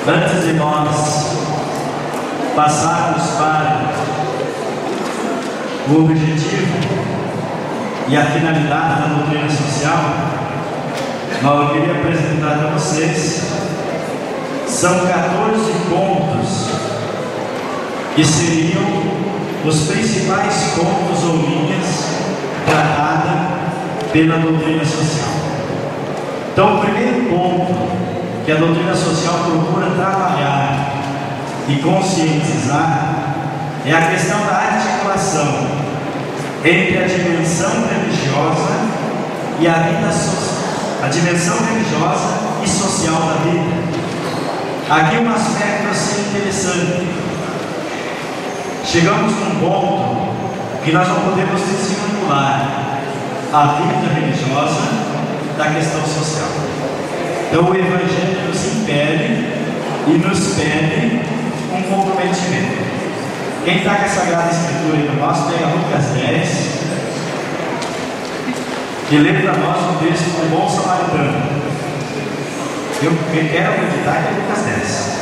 Antes de nós passarmos para o objetivo e a finalidade da doutrina social, eu queria apresentar para vocês, são 14 pontos que seriam os principais pontos ou linhas tratadas pela doutrina social. Então, o primeiro ponto que a doutrina social procura trabalhar e conscientizar é a questão da articulação entre a dimensão religiosa e a vida social, a dimensão religiosa e social da vida. Aqui um aspecto assim interessante. Chegamos num ponto que nós não podemos desvincular a vida religiosa da questão social. Então o Evangelho nos impele e nos pede um comprometimento. Quem está com a Sagrada Escritura aí no nosso, pega Lucas 10 e lê para nós o texto do bom samaritano. Eu quero acreditar que é Lucas 10.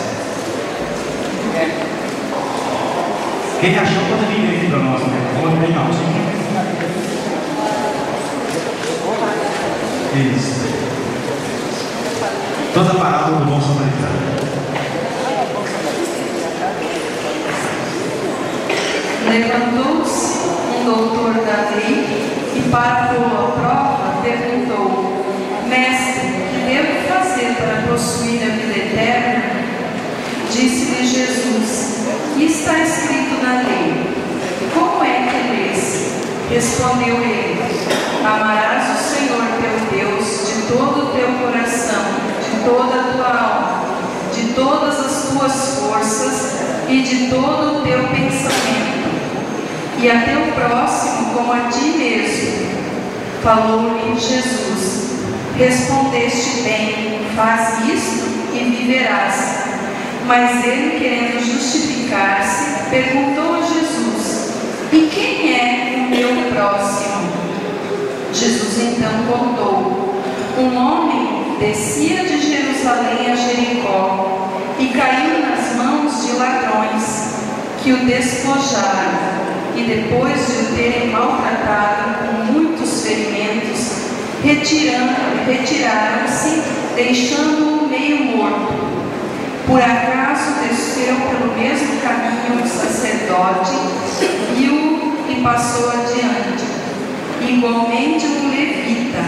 Quem achou pode vir aqui para nós, né? Vamos bem altinho. Isso. Toda a parábola do bom samaritano. Levantou-se um doutor da lei e, para pô-lo à prova, perguntou: Mestre, que devo fazer para possuir a vida eterna? Disse-lhe Jesus: que está escrito na lei? Como é que lês? Respondeu ele: amarás o Senhor teu Deus de todo o teu coração, de toda a tua alma, de todas as tuas forças e de todo o teu pensamento, e a teu próximo como a ti mesmo. Falou-lhe Jesus: respondeste bem, faz isto e viverás. Mas ele, querendo justificar-se, perguntou a Jesus: e quem é o meu próximo? Jesus então contou: um homem descia de Jerusalém a Jericó e caiu nas mãos de ladrões, que o despojaram, e depois de o terem maltratado com muitos ferimentos, retiraram-se, deixando-o meio morto. Por acaso desceu pelo mesmo caminho um sacerdote, viu e passou adiante. Igualmente um levita,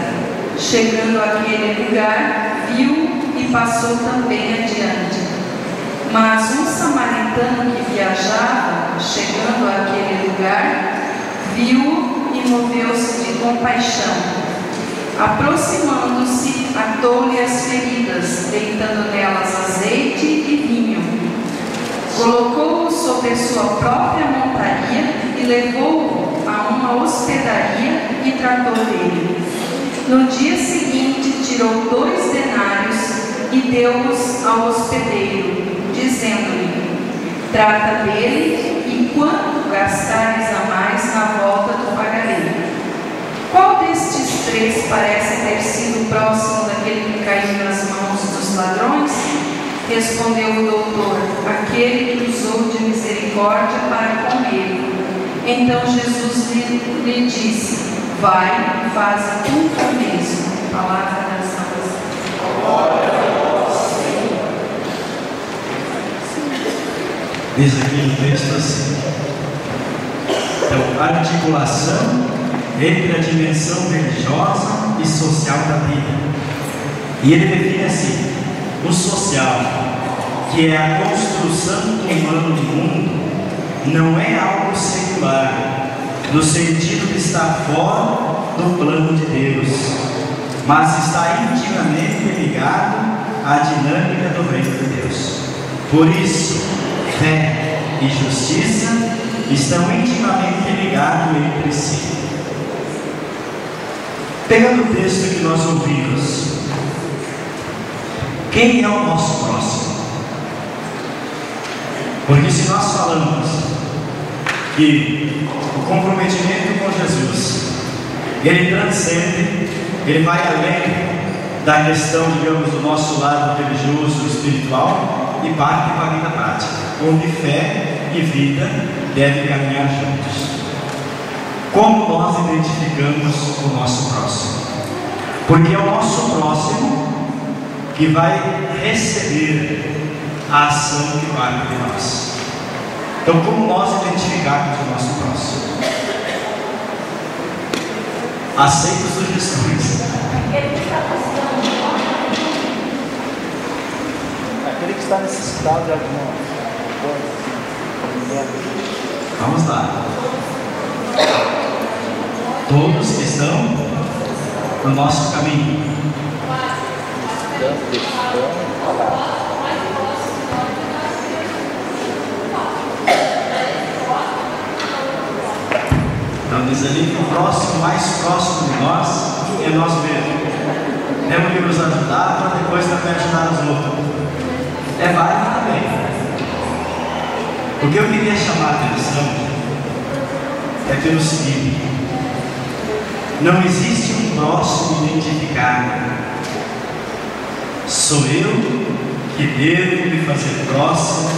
chegando àquele lugar, viu e passou também adiante. Mas um samaritano que viajava, chegando àquele lugar, viu e moveu-se de compaixão. Aproximando-se, atou-lhe as feridas, deitando nelas azeite e vinho. Colocou-o sobre a sua própria montaria e levou-o a uma hospedaria e tratou dele. No dia seguinte, tirou 2 denários e deu-os ao hospedeiro, dizendo-lhe: trata dele, e quanto gastares a mais na volta do pagarei. Qual destes 3 parece ter sido próximo daquele que caiu nas mãos dos ladrões? Respondeu o doutor: aquele que usou de misericórdia para com ele. Então Jesus lhe disse: vai e faz tu o mesmo. Palavra da salvação. Glória a vós, Senhor. Diz aqui no texto assim: então, a articulação entre a dimensão religiosa e social da vida. E ele define assim: o social, que é a construção do humano no mundo, não é algo secular, no sentido de estar fora do plano de Deus, mas está intimamente ligado à dinâmica do reino de Deus. Por isso, fé e justiça estão intimamente ligados entre si. Pegando o texto que nós ouvimos, quem é o nosso próximo? Porque se nós falamos que o comprometimento com Jesus, ele transcende, ele vai além da questão, digamos, do nosso lado religioso, espiritual, e parte para a vida prática, onde fé e vida devem caminhar juntos. Como nós identificamos o nosso próximo? Porque é o nosso próximo que vai receber a ação que parte de nós. Então, como nós identificarmos o nosso próximo? Aceito sugestões. Aquele que está necessitado de alguma coisa. Vamos lá. Todos que estão no nosso caminho. Então diz ali que o próximo, mais próximo de nós, é nós mesmos. Temos que nos ajudar para depois também ajudar os outros. É válido também. O que eu queria chamar a atenção é pelo seguinte: não existe um próximo identificado. Sou eu que devo me fazer próximo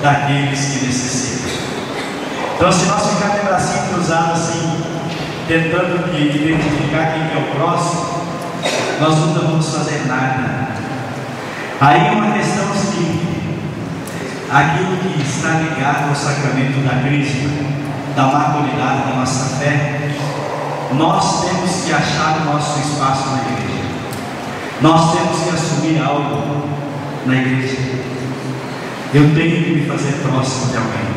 daqueles que necessitam. Então, se nós ficarmos de bracinho cruzado assim, tentando identificar quem é o próximo, nós nunca vamos fazer nada. Aí é uma questão seguinte: aquilo que está ligado ao sacramento da crisma, da maturidade da nossa fé, nós temos que achar o nosso espaço na igreja. Nós temos que assumir algo na igreja. Eu tenho que me fazer próximo de alguém.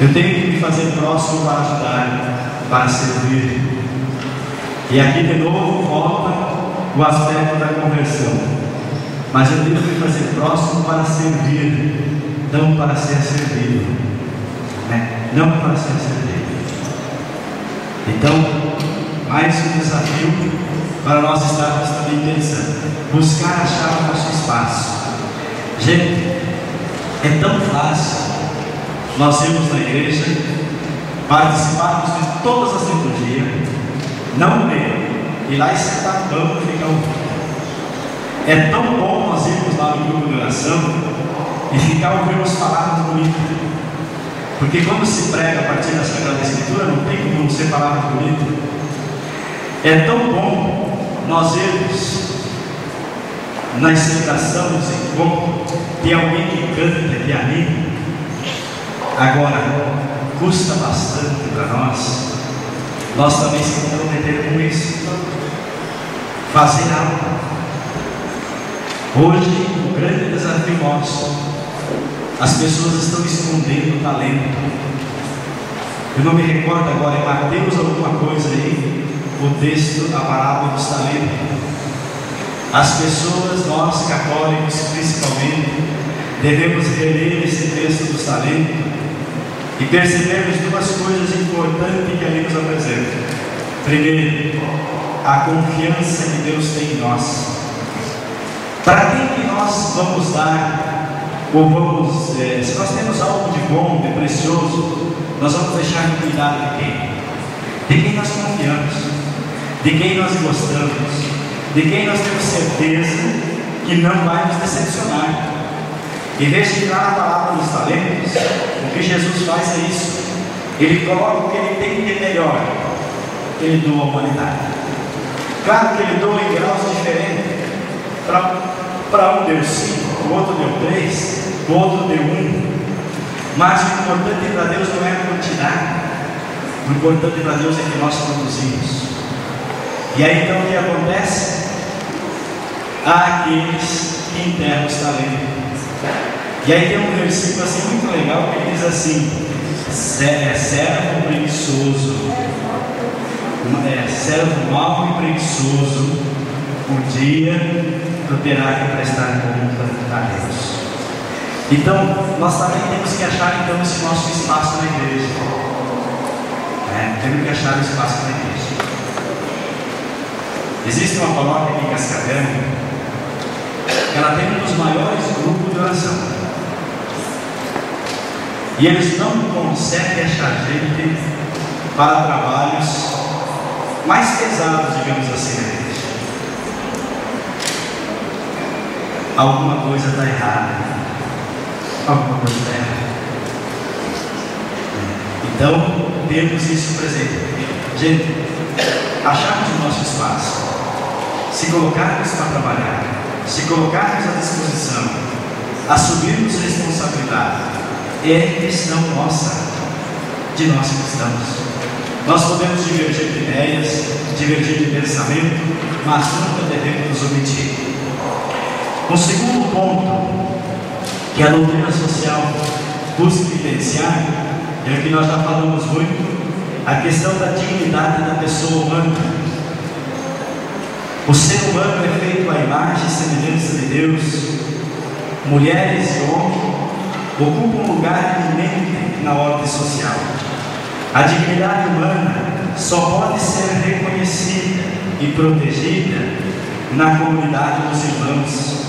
Eu tenho que me fazer próximo para ajudar, para servir. E aqui de novo volta o aspecto da conversão. Mas eu tenho que me fazer próximo para servir, não para ser servido, né? Não para ser servido. Então, mais um desafio para nós estarmos também pensando, buscar achar o nosso espaço. Gente, é tão fácil nós irmos na igreja, participarmos de todas as liturgias, não ler, ir lá e sentar no banco e ficar ouvindo. É tão bom nós irmos lá no grupo de oração e ficar ouvindo as palavras bonitas, porque quando se prega a partir da Sagrada Escritura, não tem como não ser palavras bonitas. É tão bom nós irmos na celebração, nos encontros, tem alguém que canta, que anima. Agora, custa bastante para nós também se comprometer com isso, fazer algo. Hoje, o grande desafio nosso, as pessoas estão escondendo o talento. Eu não me recordo agora, em Mateus alguma coisa aí, o texto, a parábola dos talentos. As pessoas, nós católicos principalmente, devemos reler esse texto dos talentos e percebermos duas coisas importantes que ali nos apresenta. Primeiro, a confiança que Deus tem em nós. Para quem que nós vamos dar, ou vamos, se nós temos algo de bom, de precioso, nós vamos deixar de cuidar de quem? De quem nós confiamos, de quem nós gostamos, de quem nós temos certeza que não vai nos decepcionar. Em vez de tirar a palavra dos talentos, o que Jesus faz é isso: ele coloca o que ele tem de melhor, ele doa a humanidade. Claro que ele doa em graus diferentes. Para um deu 5, o outro deu 3, o outro deu 1. Mas o importante para Deus não é a quantidade, o importante para Deus é que nós produzimos. E aí então o que acontece? Há aqueles que enterram os talentos. E aí tem um versículo assim muito legal que diz assim: servo preguiçoso, servo mau e preguiçoso, um dia tu terá que prestar conta a Deus. Então nós também temos que achar então esse nosso espaço na igreja. Temos que achar o espaço na igreja. Existe uma paróquia aqui em Cascavel, ela tem um dos maiores grupos de oração. E eles não conseguem achar gente para trabalhos mais pesados, digamos assim, na igreja. Alguma coisa está errada. alguma coisa está errada. Então, temos isso presente. Gente, acharmos o nosso espaço, se colocarmos para trabalhar, se colocarmos à disposição, assumirmos responsabilidade, é questão nossa, de nós cristãos. Nós podemos divergir de ideias, divergir de pensamento, mas nunca devemos nos omitir. Um segundo ponto que a doutrina social busca evidenciar é o que nós já falamos muito, a questão da dignidade da pessoa humana. O ser humano é feito à imagem e semelhança de Deus. Mulheres e homens ocupam um lugar eminente na ordem social. A dignidade humana só pode ser reconhecida e protegida na comunidade dos irmãos.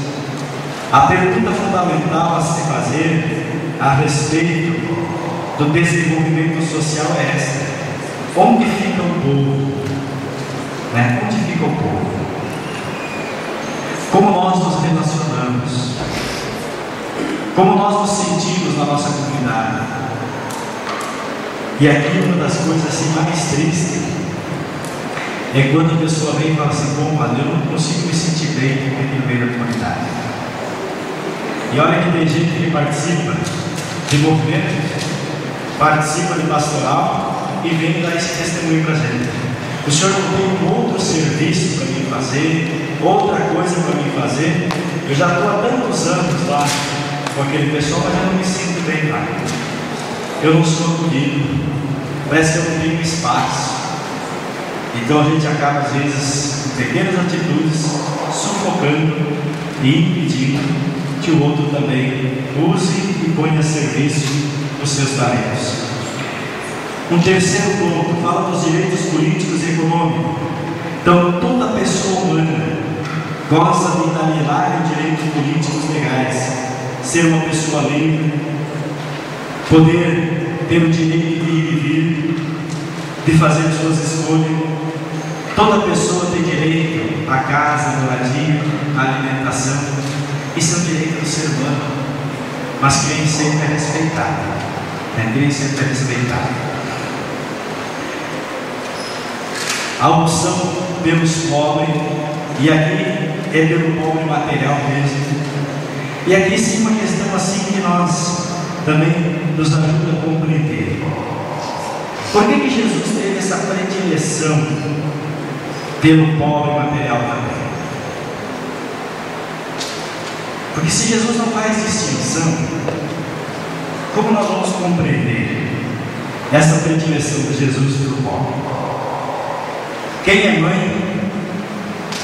A pergunta fundamental a se fazer a respeito do desenvolvimento social é esta: onde fica o povo? Onde fica o povo? Como nós nos relacionamos? Como nós nos sentimos na nossa comunidade? E aqui uma das coisas assim mais tristes é quando a pessoa vem e fala assim: bom, padre, eu não consigo me sentir bem aqui no meio da comunidade. E olha que tem gente que participa de movimento, participa de pastoral e vem dar esse testemunho para a gente. O senhor não tem um outro serviço para mim fazer, outra coisa para mim fazer? Eu já estou há tantos anos lá com aquele pessoal, mas eu não me sinto bem lá. Eu não sou acolhido, parece que eu não tenho espaço. Então a gente acaba, às vezes, com pequenas atitudes, sufocando e impedindo que o outro também use e ponha a serviço os seus talentos. Um terceiro ponto fala dos direitos políticos e econômicos. Então, toda pessoa humana gosta de inalienável direitos políticos legais, ser uma pessoa livre, poder ter o direito de ir e vir, de fazer suas escolhas. Toda pessoa tem direito à casa, à moradia, à alimentação. Isso é um direito do ser humano, mas que nem sempre é respeitado. Que nem sempre é respeitado. A opção pelos pobres, e aqui é pelo pobre material mesmo. E aqui sim uma questão assim que nós também nos ajuda a compreender. Por que Jesus teve essa predileção pelo pobre material também? Porque se Jesus não faz distinção, como nós vamos compreender essa predileção de Jesus pelo pobre? Quem é mãe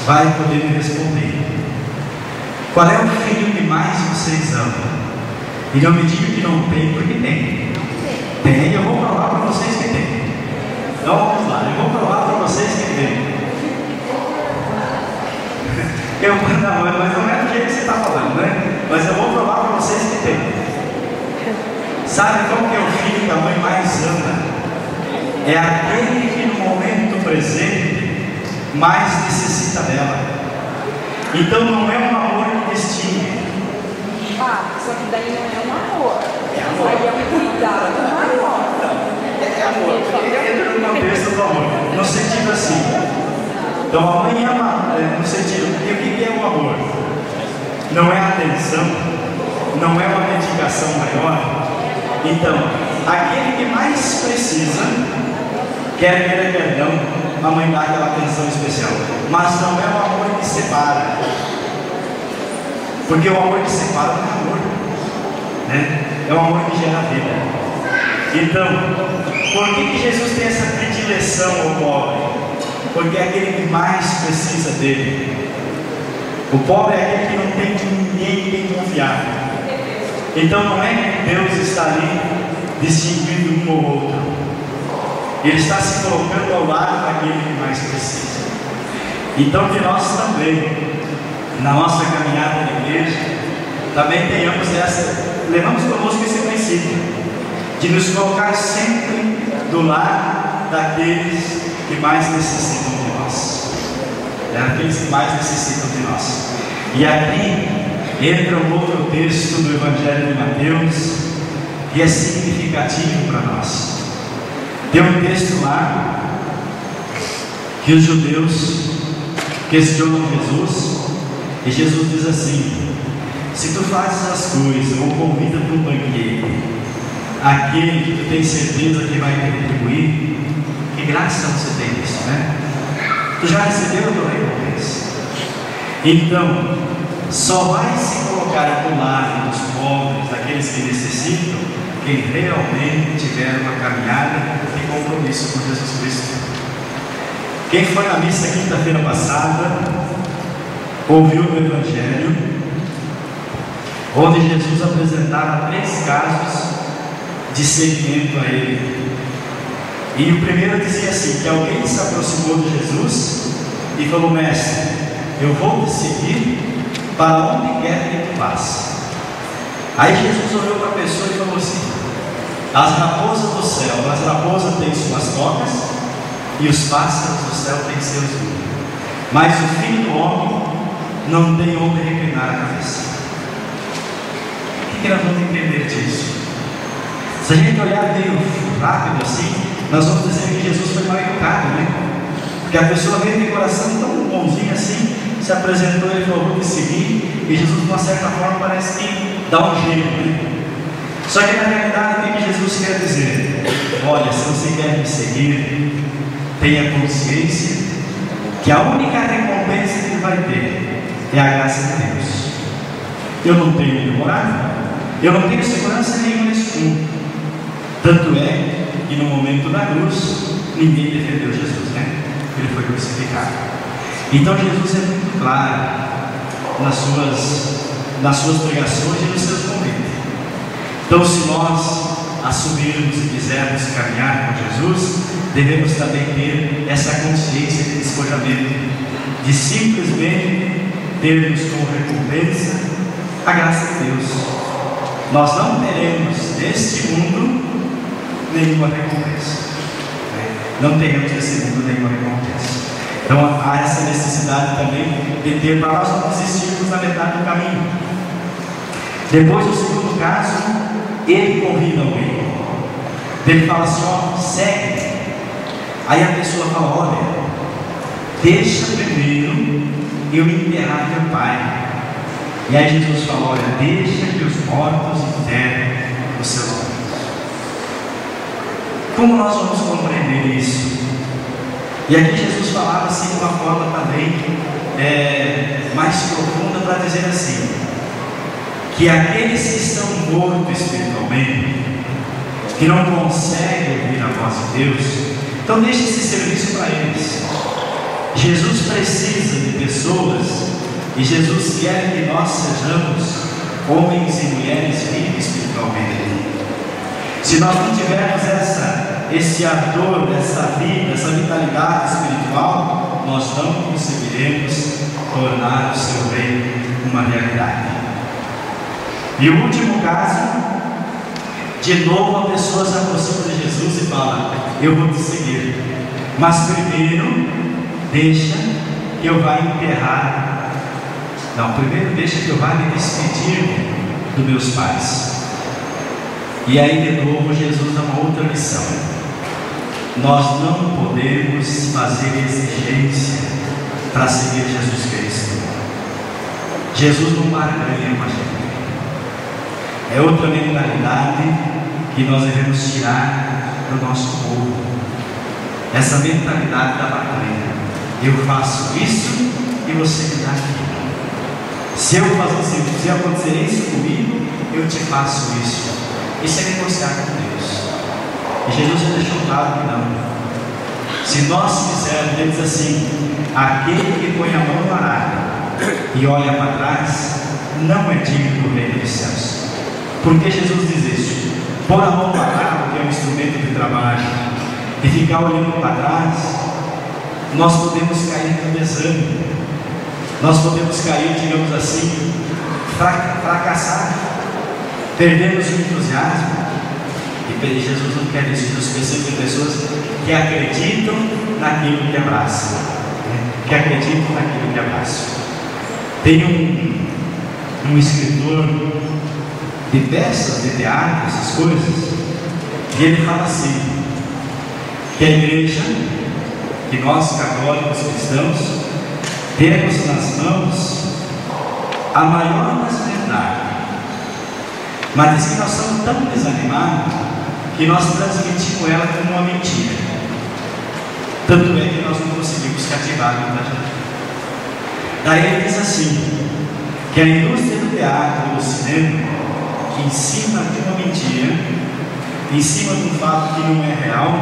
vai poder me responder. Qual é o filho que mais vocês amam? E não me diga que não tem, porque tem. Tem, eu vou provar para vocês que tem. Então vamos lá, eu vou provar para vocês que tem. Mas não é do jeito que você está falando, né? Mas eu vou provar para vocês que tem. Sabe qual que é o filho que a mãe mais ama? É aquele que no momento presente mais necessita dela. Então não é um amor que distingue. Só que daí não é um amor. É amor. Aí é um cuidado, não é amor. É amor, porque entra no contexto do amor, no sentido assim. Então a mãe ama, no sentido, porque o que é o amor? Não é atenção, não é uma dedicação maior. Então, aquele que mais precisa, quer queira, quer não, a mãe dá aquela atenção especial. Mas não é o amor que separa. Porque o amor que separa não é amor, né? É o amor que gera vida. Então, por que Jesus tem essa predileção ao pobre? Porque é aquele que mais precisa dele. O pobre é aquele que não tem ninguém em quem confiar. Então não é que Deus está ali distinguindo um ou outro. Ele está se colocando ao lado daquele que mais precisa. Então que nós também, na nossa caminhada na igreja, também tenhamos levamos conosco esse princípio de nos colocar sempre do lado daqueles que mais necessitam de nós. Aqueles que mais necessitam de nós. E aqui entra um outro texto do Evangelho de Mateus que é significativo para nós. Tem um texto lá que os judeus questionam Jesus, e Jesus diz assim: se tu fazes as coisas ou convida para um banquete aquele que tu tens certeza que vai te retribuir, que graça você tem nisso, né? Tu já recebeu a tua recompensa. Então, só vai se colocar do lado dos pobres, daqueles que necessitam, quem realmente tiver uma caminhada de compromisso com Jesus Cristo. Quem foi na missa quinta-feira passada ouviu o Evangelho, onde Jesus apresentava 3 casos de seguimento a Ele. E o primeiro dizia assim, que alguém se aproximou de Jesus e falou: mestre, eu vou te seguir para onde quer que tu vás. Aí Jesus olhou para a pessoa e falou assim: as raposas do céu, as raposas têm suas tocas e os pássaros do céu têm seus ninhos, mas o Filho do Homem não tem onde reclinar a cabeça. O que nós vamos entender disso? Se a gente olhar meio rápido assim, nós vamos dizer que Jesus foi mal educado, né? Porque a pessoa veio de coração tão bonzinho assim, se apresentou e falou: vou te seguir, e Jesus, de uma certa forma, parece que dá um jeito, né? Só que na realidade, o que Jesus quer dizer? Olha, se você quer me seguir, tenha consciência que a única recompensa que ele vai ter é a graça de Deus. Eu não tenho onde morar, eu não tenho segurança nenhuma nesse mundo. Tanto é que no momento da cruz, ninguém defendeu Jesus, né? Ele foi crucificado. Então Jesus é muito claro nas suas pregações e nos seus convites. Então, se nós assumirmos e quisermos caminhar com Jesus, devemos também ter essa consciência de despojamento, de simplesmente termos como recompensa a graça de Deus. Nós não teremos neste mundo nenhuma recompensa, não teremos nesse mundo nenhuma recompensa. Então há essa necessidade também de ter, para nós não desistirmos na metade do caminho. Depois, o segundo caso, ele convida alguém, ele fala assim: ó, segue. Aí a pessoa fala: olha, deixa primeiro eu enterrar meu pai. E aí Jesus fala: olha, deixa que os mortos enterrem os seus mortos. Como nós vamos compreender isso? E aqui Jesus falava assim de uma forma também mais profunda, para dizer assim, que aqueles que estão mortos espiritualmente, que não conseguem ouvir a voz de Deus, então deixe esse serviço para eles. Jesus precisa de pessoas, e Jesus quer que nós sejamos homens e mulheres vivos espiritualmente. Se nós não tivermos esse ardor, essa vida, essa vitalidade espiritual, nós não conseguiremos tornar o seu reino uma realidade. E o último caso, de novo a pessoa se aproxima de Jesus e fala: eu vou te seguir, mas primeiro deixa que eu vá enterrar. Não, primeiro deixa que eu vá me despedir dos meus pais. E aí de novo Jesus dá uma outra lição: nós não podemos fazer exigência para seguir Jesus Cristo. Jesus não barganha com a gente. É outra mentalidade que nós devemos tirar do nosso povo. Essa mentalidade da barganha: eu faço isso e você me dá aquilo. Se acontecer isso comigo, eu te faço isso. Isso é negociar com Deus. E Jesus já deixou claro que não. Se nós fizermos, ele diz assim: aquele que põe a mão no arado e olha para trás, não é digno do reino dos céus. Por que Jesus diz isso? Pôr a mão no arado, que é um instrumento de trabalho, e ficar olhando para trás, nós podemos cair no desânimo, nós podemos cair, digamos assim, fracassar, perdemos o entusiasmo. E Jesus não quer isso. Jesus precisa de pessoas que acreditam naquilo que abraçam, que acreditam naquilo que abraçam. Tem um escritor de peças de teatro, essas coisas, e ele fala assim, que a igreja, que nós católicos cristãos, temos nas mãos a maior das verdades, mas diz que nós somos tão desanimados que nós transmitimos ela como uma mentira. Tanto é que nós não conseguimos cativar muita gente. Daí ele diz assim, que a indústria do teatro e do cinema, que em cima de uma mentira, em cima de um fato que não é real,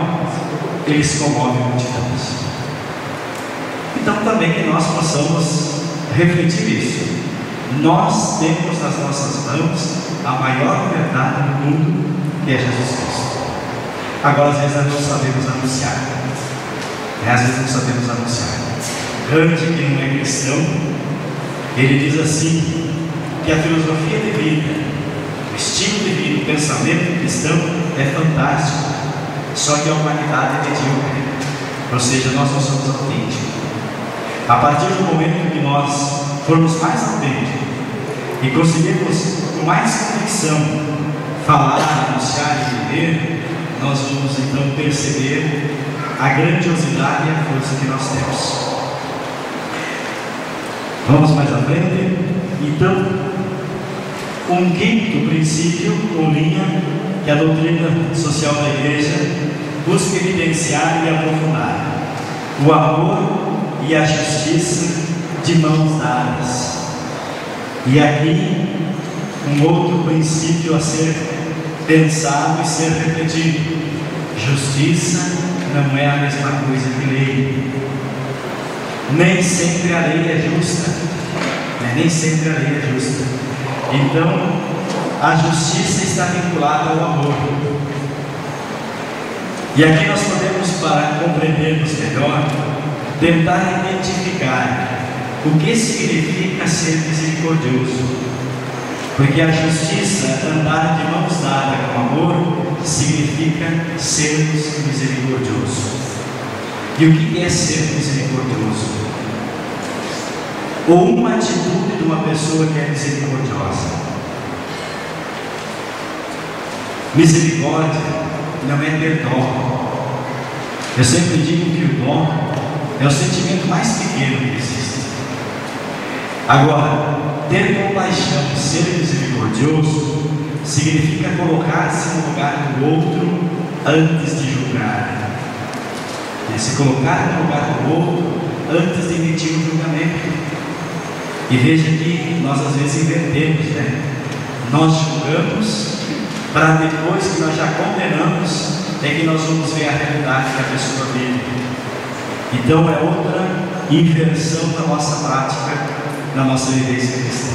eles comovem multidões. Então também que nós possamos refletir isso. Nós temos nas nossas mãos a maior verdade do mundo, que é Jesus Cristo. Agora às vezes nós não sabemos anunciar, às vezes não sabemos anunciar. Kant, que não é cristão, ele diz assim, que a filosofia de vida, o estilo de vida, o pensamento cristão é fantástico, só que a humanidade é medíocre, ou seja, nós não somos autênticos. A partir do momento que nós formos mais autênticos e conseguirmos com mais convicção falar, anunciar e viver, nós vamos então perceber a grandiosidade e a força que nós temos. Vamos mais à frente. Então, um quinto princípio ou linha que a doutrina social da igreja busca evidenciar e aprofundar: o amor e a justiça de mãos dadas. E aqui um outro princípio a ser pensado e ser refletido: justiça não é a mesma coisa que lei. Nem sempre a lei é justa, nem sempre a lei é justa. Então a justiça está vinculada ao amor. E aqui nós podemos, para compreendermos melhor, tentar identificar o que significa ser misericordioso. Porque a justiça, andar de mãos dadas com amor, significa sermos misericordiosos. E o que é ser misericordioso? Ou uma atitude de uma pessoa que é misericordiosa. Misericórdia não é ter dó. Eu sempre digo que o dó é o sentimento mais pequeno que existe. Agora, ter compaixão, ser misericordioso, significa colocar-se no lugar do outro antes de julgar. Se colocar no lugar do outro antes de emitir um julgamento. E veja que nós às vezes invertemos, Nós julgamos para depois que nós já condenamos é que nós vamos ver a realidade que a pessoa vive. Então é outra inversão da nossa prática, da nossa vivência cristã.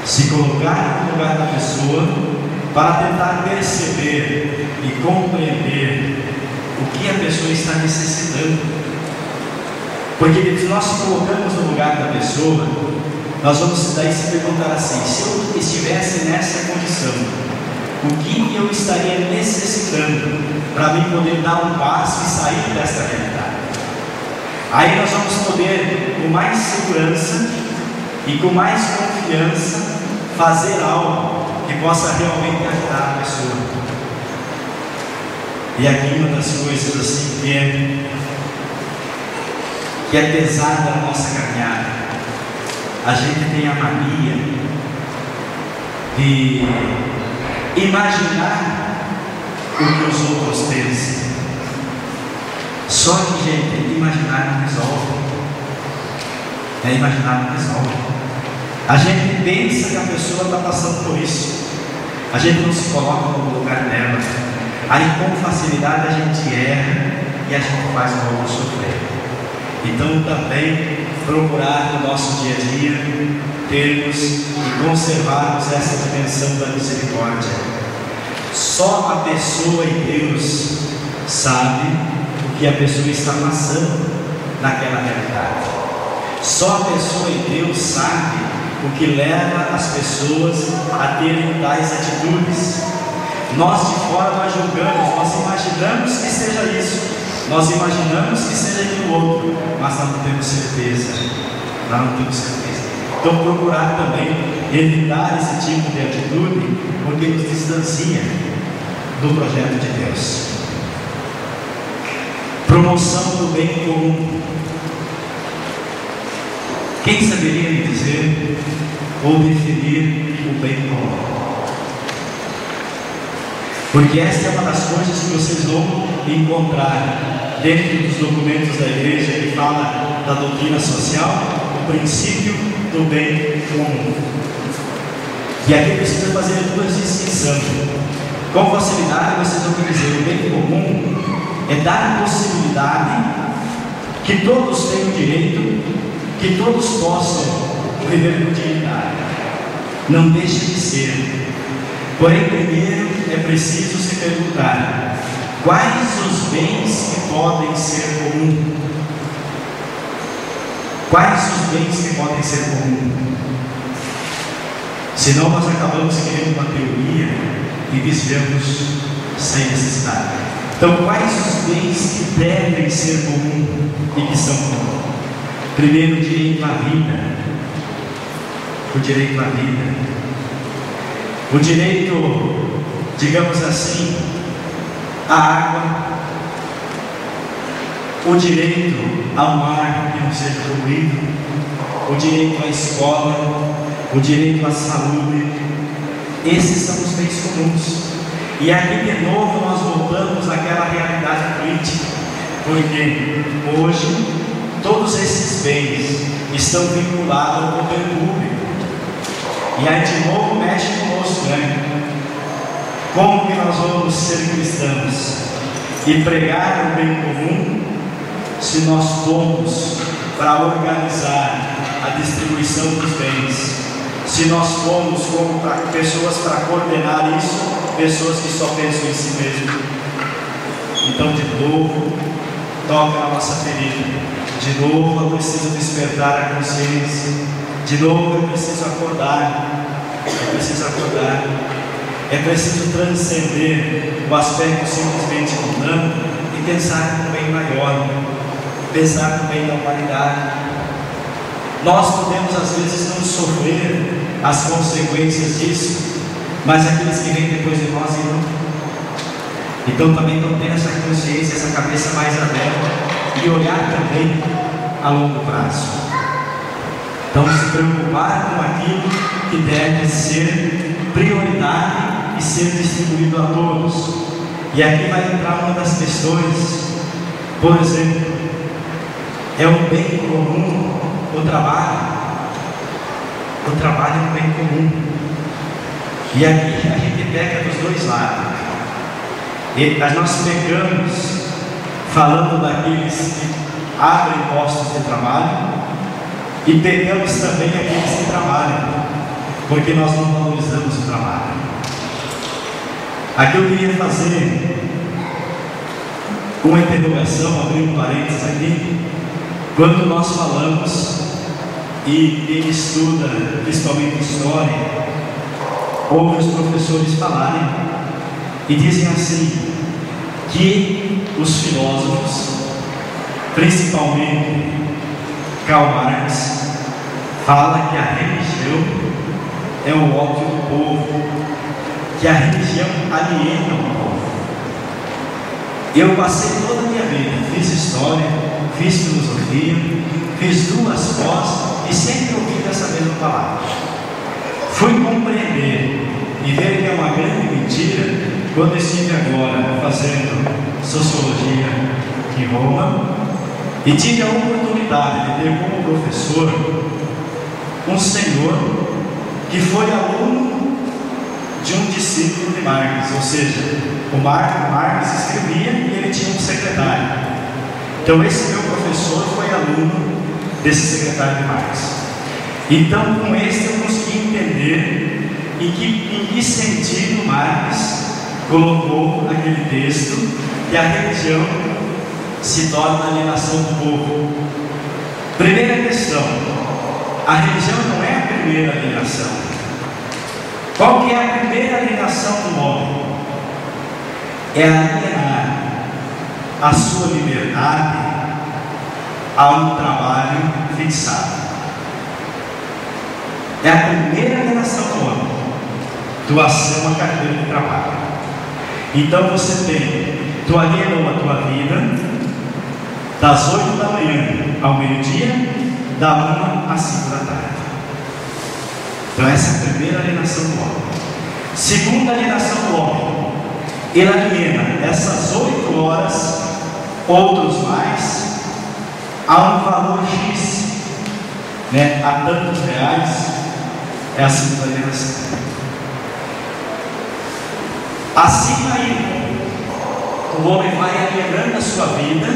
Se colocar no lugar da pessoa para tentar perceber e compreender o que a pessoa está necessitando. Porque se nós nos colocamos no lugar da pessoa, nós vamos daí se perguntar assim: se eu estivesse nessa condição, o que eu estaria necessitando para mim poder dar um passo e sair dessa realidade? Aí nós vamos poder, com mais segurança e com mais confiança, fazer algo que possa realmente ajudar a pessoa. E aqui uma das coisas assim que é pesada na nossa caminhada, a gente tem a mania de imaginar o que os outros pensam. Só que, gente, imaginar não resolve. Imaginar não resolve. A gente pensa que a pessoa está passando por isso, a gente não se coloca no lugar dela. Aí com facilidade a gente erra e a gente faz o outro sofrer. Então também procurar no nosso dia a dia termos e conservarmos essa dimensão da misericórdia. Só a pessoa e Deus sabe o que a pessoa está passando naquela realidade. Só a pessoa e Deus sabe o que leva as pessoas a terem tais atitudes. Nós de fora nós julgamos, nós imaginamos que seja isso, nós imaginamos que seja aquilo outro, mas nós não temos certeza, nós não temos certeza. Então, procurar também evitar esse tipo de atitude, porque nos distancia do projeto de Deus. Promoção do bem comum. Quem saberia me dizer ou definir o bem comum? Porque esta é uma das coisas que vocês vão encontrar dentro dos documentos da igreja que fala da doutrina social, o princípio do bem comum. E aqui precisa fazer duas distinções. Com facilidade vocês vão dizer: o bem comum é dar a possibilidade que todos tenham direito, que todos possam viver com dignidade. Não deixe de ser. Porém, primeiro é preciso se perguntar: quais os bens que podem ser comuns? Quais os bens que podem ser comuns? Senão nós acabamos criando uma teoria e desviamos sem necessidade. Então, quais os bens que devem ser comuns e que são comuns? Primeiro, o direito à vida. O direito à vida. O direito, digamos assim, à água. O direito ao mar que não seja poluído. O direito à escola. O direito à saúde. Esses são os bens comuns. E aqui de novo nós voltamos àquela realidade política, porque hoje todos esses bens estão vinculados ao poder público. E aí de novo mexe conosco, né? Como que nós vamos ser cristãos e pregar o bem comum se nós fomos para organizar a distribuição dos bens? Se nós fomos como pessoas para coordenar isso, pessoas que só pensam em si mesmo. Então, de novo, toca na nossa ferida. De novo, eu preciso despertar a consciência. De novo, eu preciso acordar. É preciso transcender o aspecto simplesmente mundano e pensar no bem maior, pensar no bem da humanidade. Nós podemos às vezes não sofrer as consequências disso, mas aqueles que vêm depois de nós irão. Então também não ter essa consciência, essa cabeça mais aberta e olhar também a longo prazo. Então se preocupar com aquilo que deve ser prioridade e ser distribuído a todos. E aqui vai entrar uma das questões. Por exemplo, é um bem comum o trabalho. O trabalho é um bem comum. E aqui a gente peca dos dois lados. E nós pecamos falando daqueles que abrem postos de trabalho, e pecamos também aqueles que trabalham, porque nós não valorizamos o trabalho. Aqui eu queria fazer uma interrogação, abrir um parênteses aqui. Quando nós falamos, e quem estuda principalmente história, ouve os professores falarem e dizem assim, que os filósofos, principalmente Karl Marx, fala que a religião é o ópio do povo, que a religião aliena o povo. Eu passei toda a minha vida, fiz história, fiz filosofia, fiz 2 pós e sempre ouvi essa mesma palavra. Fui compreender e ver que é uma grande mentira quando estive agora fazendo sociologia em Roma e tive a oportunidade de ter como professor um senhor que foi aluno de um discípulo de Marx, ou seja, o Marx escrevia e ele tinha um secretário. Então esse meu professor foi aluno desse secretário de Marx. Então com esse eu consegui entender em que sentido Marx colocou aquele texto que a religião se torna a alienação do povo. Primeira questão, a religião não é a primeira alienação. Qual que é a primeira alienação do homem? É alienar a sua liberdade a um trabalho fixado. É a primeira alienação do homem. Doação à carteira de trabalho. Então você tem, tu alienou a tua vida das 8 da manhã ao meio-dia, da 1 às 5 da tarde. Então essa é a primeira alienação do homem. Segunda alienação do homem, ele aliena essas 8 horas, outros mais, a um valor X, né? A tantos reais. É a segunda alienação. Assim aí, o homem vai alienando a sua vida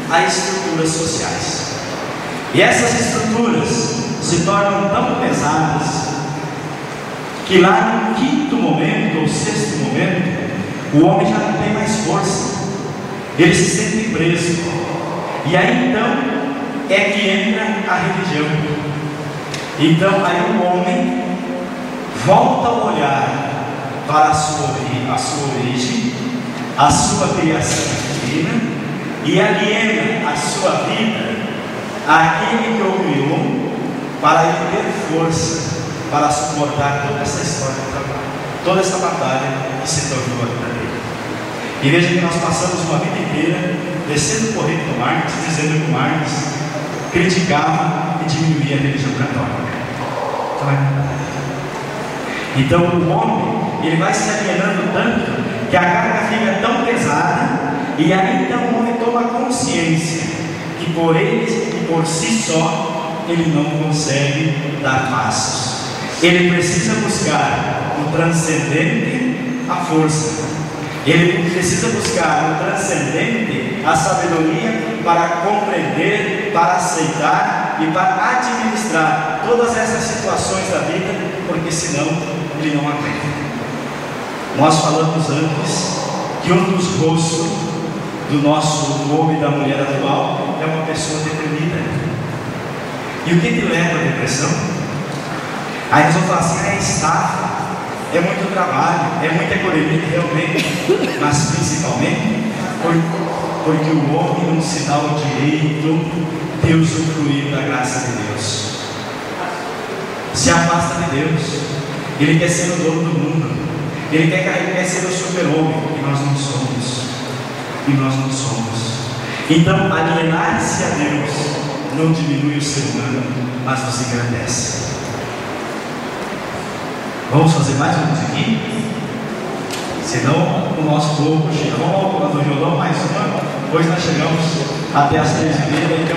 a estruturas sociais. E essas estruturas se tornam tão pesadas que lá no 5º momento ou 6º momento, o homem já não tem mais força. Ele se sente preso. E aí então é que entra a religião. Então aí o homem volta a olhar para a sua origem, a sua criação divina, e aliena a sua vida àquele que o criou, para ele ter força para suportar toda essa história do trabalho, toda essa batalha que se tornou a vida dele. E veja que nós passamos uma vida inteira descendo o corrente do Marx, dizendo que o Marx criticava e diminuía a religião católica. Então o homem, ele vai se alienando tanto que a carga fica tão pesada, e aí então o homem toma consciência que por ele e por si só ele não consegue dar passos. Ele precisa buscar no transcendente a força. Ele precisa buscar no transcendente a sabedoria para compreender, para aceitar e para administrar todas essas situações da vida, porque senão ele não aguenta. Nós falamos antes que um dos rostos do nosso homem e da mulher atual é uma pessoa deprimida. E o que te leva à depressão? Aí nós vamos falar assim, é estafa, é muito trabalho, é muita correria, realmente, mas principalmente porque o homem não se dá o direito de usufruir da graça de Deus. Se afasta de Deus. Ele quer ser o dono do mundo. Ele quer ser o super-homem, e nós não somos. E nós não somos. Então, alienar-se a Deus não diminui o ser humano, mas nos engrandece. Vamos fazer mais uma musiquinha? Senão o nosso povo chega. Vamos no violão mais uma. Depois nós chegamos até as 3h30.